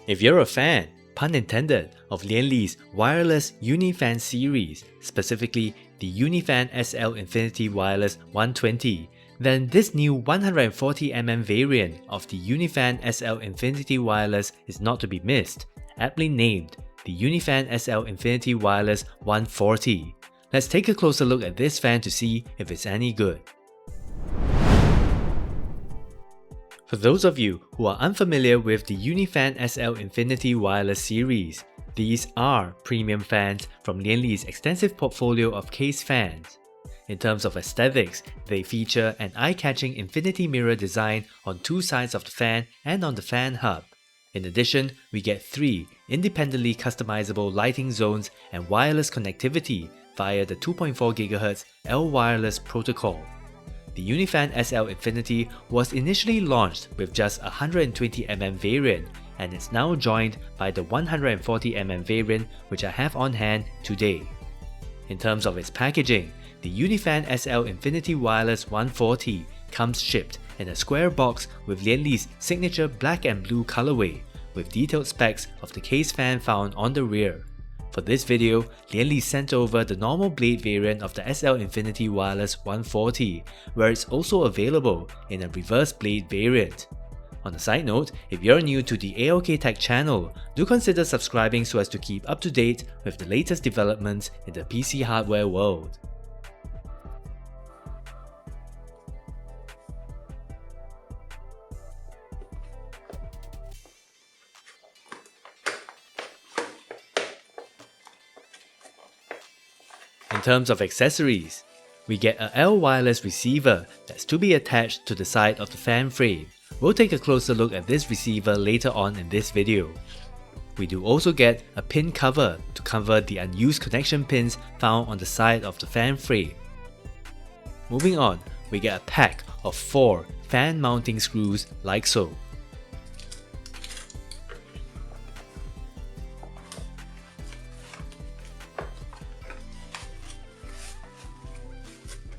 If you're a fan, pun intended, of Lian Li's wireless Uni Fan series, specifically the Uni Fan SL-Inf Wireless 120, then this new 140mm variant of the Uni Fan SL-Inf Wireless is not to be missed, aptly named the Uni Fan SL-Inf Wireless 140. Let's take a closer look at this fan to see if it's any good. For those of you who are unfamiliar with the Uni Fan SL-Inf Wireless series, these are premium fans from Lian Li's extensive portfolio of case fans. In terms of aesthetics, they feature an eye-catching infinity mirror design on two sides of the fan and on the fan hub. In addition, we get 3 independently customizable lighting zones and wireless connectivity via the 2.4 GHz L-Wireless protocol. The Uni Fan SL-Inf was initially launched with just a 120mm variant, and it's now joined by the 140mm variant which I have on hand today. In terms of its packaging, the Uni Fan SL-Inf Wireless 140 comes shipped in a square box with Lian Li's signature black and blue colorway, with detailed specs of the case fan found on the rear. For this video, Lian Li sent over the normal blade variant of the SL-Inf Wireless 140, where it's also available in a reverse blade variant. On a side note, if you're new to the ALKtech channel, do consider subscribing so as to keep up to date with the latest developments in the PC hardware world. In terms of accessories, we get a L-Wireless receiver that's to be attached to the side of the fan frame. We'll take a closer look at this receiver later on in this video. We do also get a pin cover to cover the unused connection pins found on the side of the fan frame. Moving on, we get a pack of 4 fan mounting screws like so.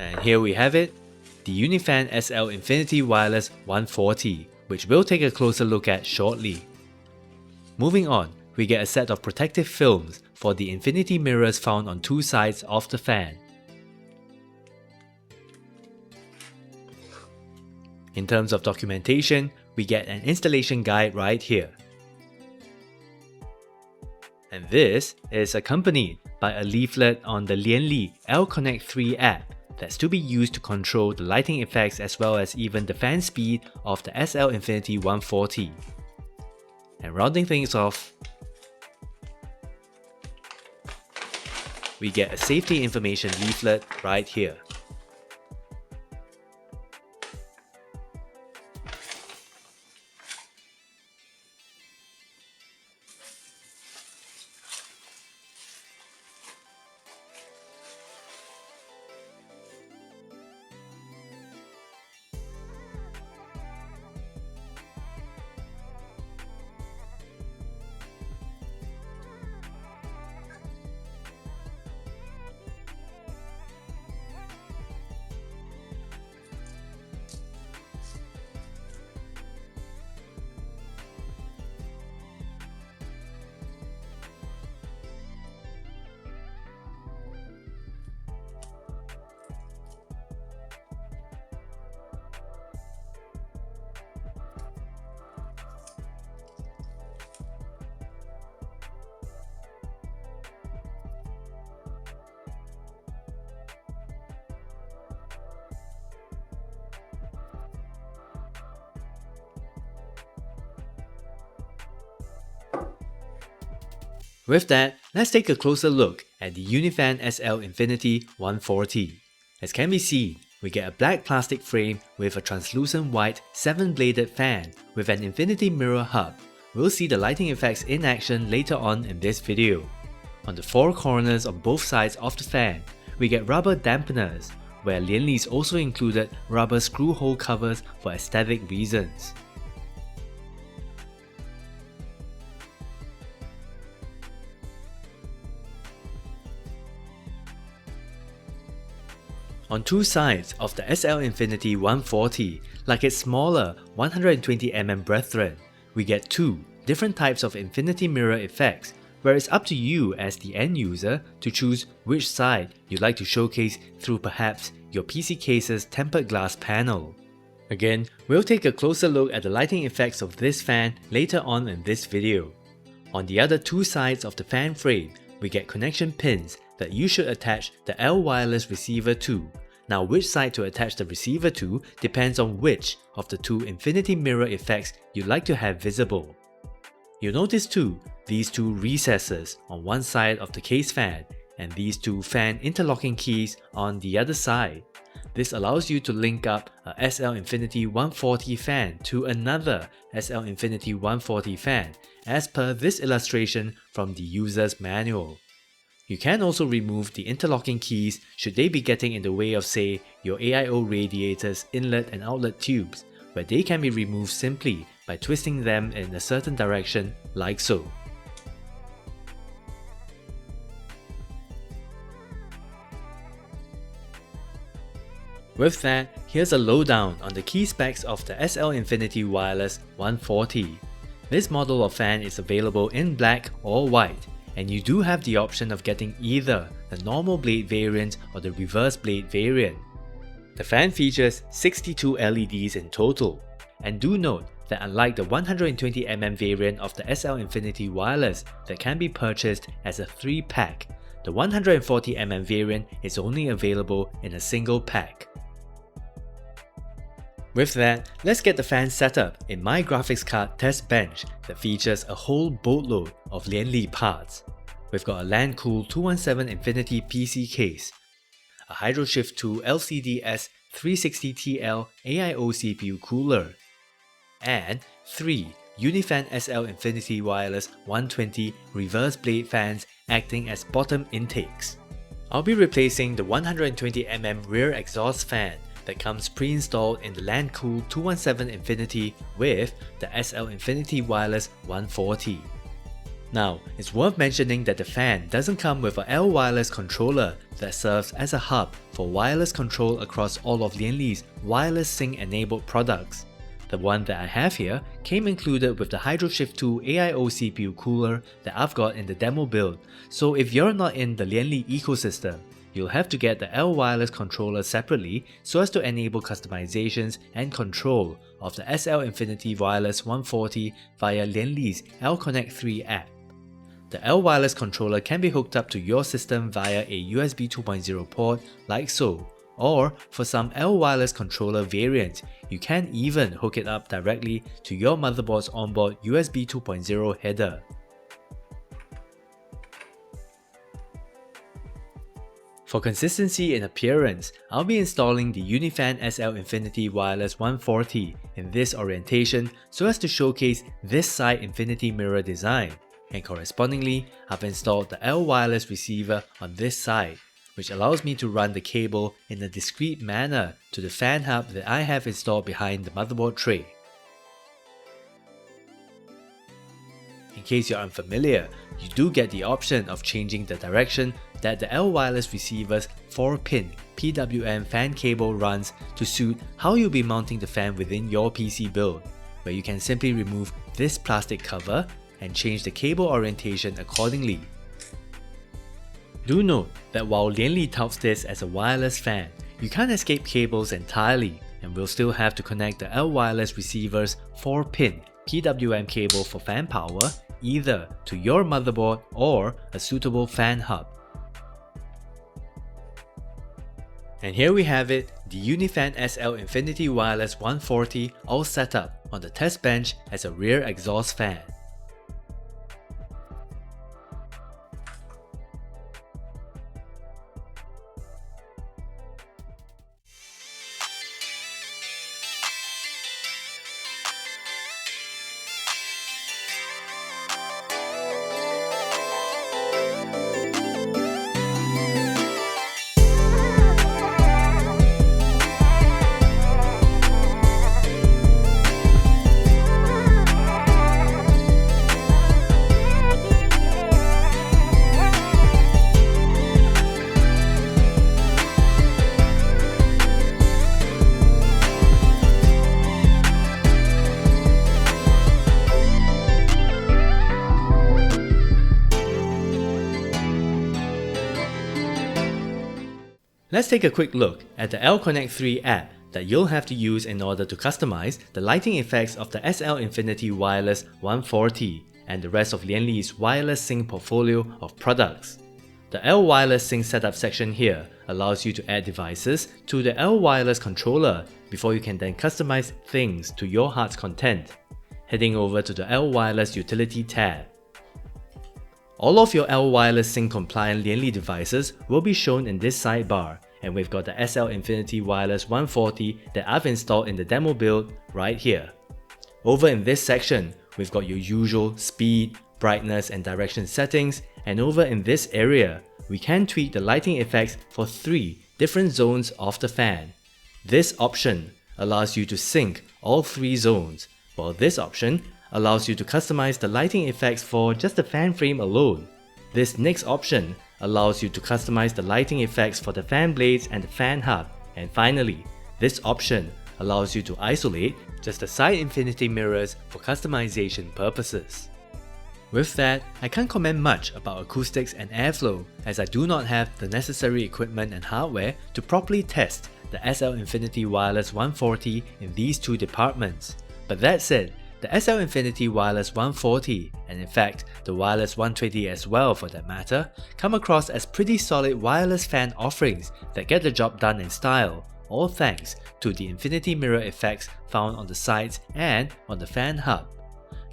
And here we have it, the Uni Fan SL-Inf Wireless 140, which we'll take a closer look at shortly. Moving on, we get a set of protective films for the infinity mirrors found on two sides of the fan. In terms of documentation, we get an installation guide right here. And this is accompanied by a leaflet on the Lian Li L-Connect 3 app that's to be used to control the lighting effects as well as even the fan speed of the SL-Inf 140. And rounding things off, we get a safety information leaflet right here. With that, let's take a closer look at the Uni Fan SL-Inf 140. As can be seen, we get a black plastic frame with a translucent white 7-bladed fan with an infinity mirror hub. We'll see the lighting effects in action later on in this video. On the 4 corners on both sides of the fan, we get rubber dampeners, where Lian Li's also included rubber screw hole covers for aesthetic reasons. On two sides of the SL-Inf 140, like its smaller 120mm brethren, we get 2 different types of infinity mirror effects, where it's up to you as the end user to choose which side you'd like to showcase through perhaps your PC case's tempered glass panel. Again, we'll take a closer look at the lighting effects of this fan later on in this video. On the other two sides of the fan frame, we get connection pins that you should attach the L wireless receiver to. Now, which side to attach the receiver to depends on which of the two infinity mirror effects you'd like to have visible. You'll notice too, these two recesses on one side of the case fan and these two fan interlocking keys on the other side. This allows you to link up a SL-Infinity 140 fan to another SL-Infinity 140 fan as per this illustration from the user's manual. You can also remove the interlocking keys should they be getting in the way of, say, your AIO radiator's inlet and outlet tubes, where they can be removed simply by twisting them in a certain direction like so. With that, here's a lowdown on the key specs of the SL-Infinity Wireless 140. This model of fan is available in black or white, and you do have the option of getting either the normal blade variant or the reverse blade variant. The fan features 62 LEDs in total, and do note that unlike the 120mm variant of the SL-Infinity Wireless that can be purchased as a 3-pack, the 140mm variant is only available in a single pack. With that, let's get the fan set up in my graphics card test bench that features a whole boatload of Lian Li parts. We've got a LANCOOL 217 Infinity PC case, a HydroShift II LCD-S 360TL AIO CPU cooler, and 3 Uni Fan SL-Inf Wireless 120 reverse blade fans acting as bottom intakes. I'll be replacing the 120mm rear exhaust fan that comes pre-installed in the LANCOOL 217 Infinity with the SL-Infinity Wireless 140. Now, it's worth mentioning that the fan doesn't come with a L wireless controller that serves as a hub for wireless control across all of Lian Li's wireless sync enabled products. The one that I have here came included with the HydroShift II AIO CPU cooler that I've got in the demo build, so if you're not in the Lian Li ecosystem, you'll have to get the L wireless controller separately so as to enable customizations and control of the SL-Infinity Wireless 140 via Lian Li's ALKtech 3 app. The L wireless controller can be hooked up to your system via a USB 2.0 port like so, or for some L wireless controller variants, you can even hook it up directly to your motherboard's onboard USB 2.0 header. For consistency in appearance, I'll be installing the Uni Fan SL-Infinity Wireless 140 in this orientation so as to showcase this side infinity mirror design, and correspondingly, I've installed the L wireless receiver on this side, which allows me to run the cable in a discrete manner to the fan hub that I have installed behind the motherboard tray. In case you're unfamiliar, you do get the option of changing the direction that the L wireless receiver's 4-pin PWM fan cable runs to suit how you'll be mounting the fan within your PC build, where you can simply remove this plastic cover and change the cable orientation accordingly. Do note that while Lian Li touts this as a wireless fan, you can't escape cables entirely and will still have to connect the L wireless receiver's 4-pin PWM cable for fan power either to your motherboard or a suitable fan hub. And here we have it, the Uni Fan SL-Infinity Wireless 140 all set up on the test bench as a rear exhaust fan. Let's take a quick look at the LConnect 3 app that you'll have to use in order to customize the lighting effects of the SL-Inf Wireless 140 and the rest of Lian Li's wireless sync portfolio of products. The L Wireless Sync Setup section here allows you to add devices to the L Wireless controller before you can then customize things to your heart's content. Heading over to the L Wireless Utility tab. All of your L Wireless Sync compliant Lian Li devices will be shown in this sidebar, and we've got the SL-Inf Wireless 140 that I've installed in the demo build right here. Over in this section, we've got your usual speed, brightness and direction settings, and over in this area, we can tweak the lighting effects for 3 different zones of the fan. This option allows you to sync all 3 zones, while this option allows you to customize the lighting effects for just the fan frame alone. This next option allows you to customize the lighting effects for the fan blades and the fan hub. And finally, this option allows you to isolate just the side infinity mirrors for customization purposes. With that, I can't comment much about acoustics and airflow as I do not have the necessary equipment and hardware to properly test the SL-Inf Wireless 140 in these 2 departments. But that said, the SL-Inf Wireless 140, and in fact the Wireless 120 as well for that matter, come across as pretty solid wireless fan offerings that get the job done in style, all thanks to the infinity mirror effects found on the sides and on the fan hub.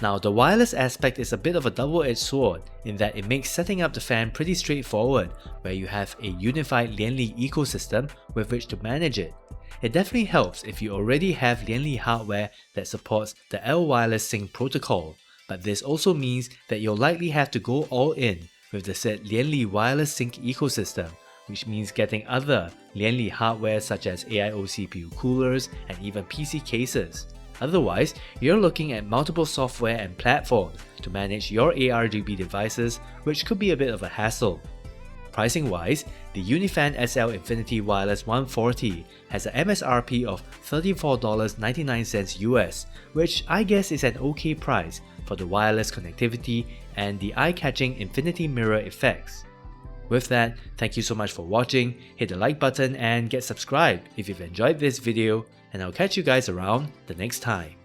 Now, the wireless aspect is a bit of a double-edged sword in that it makes setting up the fan pretty straightforward, where you have a unified Lian Li ecosystem with which to manage it. It definitely helps if you already have Lian Li hardware that supports the L Wireless Sync protocol, but this also means that you'll likely have to go all in with the said Lian Li Wireless Sync ecosystem, which means getting other Lian Li hardware such as AIO CPU coolers and even PC cases. Otherwise, you're looking at multiple software and platforms to manage your ARGB devices, which could be a bit of a hassle. Pricing wise, the Uni Fan SL-Inf Wireless 140 has an MSRP of $34.99 US, which I guess is an okay price for the wireless connectivity and the eye-catching infinity mirror effects. With that, thank you so much for watching, hit the like button and get subscribed if you've enjoyed this video, and I'll catch you guys around the next time.